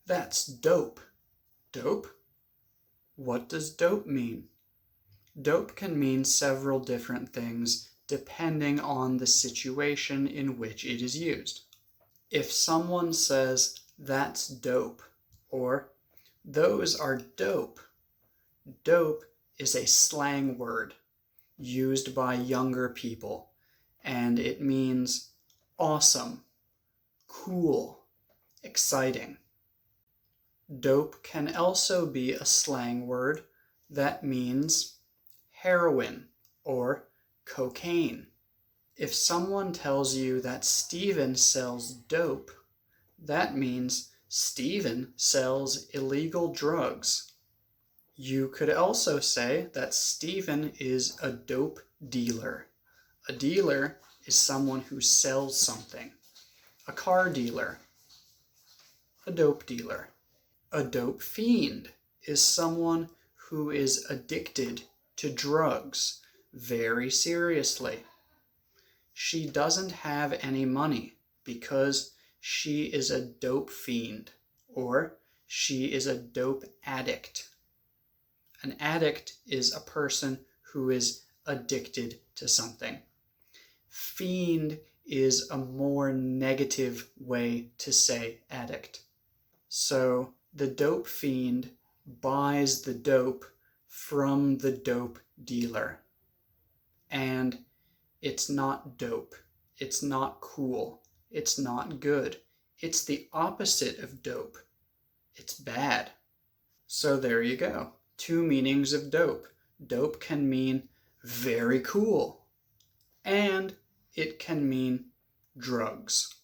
That's dope. Dope? What does dope mean? Dope can mean several different things depending on the situation in which it is used. If someone says, "That's dope," or "Those are dope," dope is a slang word used by younger people, and it means awesome, cool, exciting. Dope can also be a slang word that means heroin or cocaine. If someone tells you that Steven sells dope, that means Steven sells illegal drugs. You could also say that Steven is a dope dealer. A dealer is someone who sells something. A car dealer. A dope dealer. A dope fiend is someone who is addicted to drugs very seriously. She doesn't have any money because she is a dope fiend, or she is a dope addict. An addict is a person who is addicted to something. Fiend is a more negative way to say addict. So the dope fiend buys the dope from the dope dealer. And it's not dope. It's not cool. It's not good. It's the opposite of dope. It's bad. So there you go. 2 meanings of dope. Dope can mean very cool, and it can mean drugs.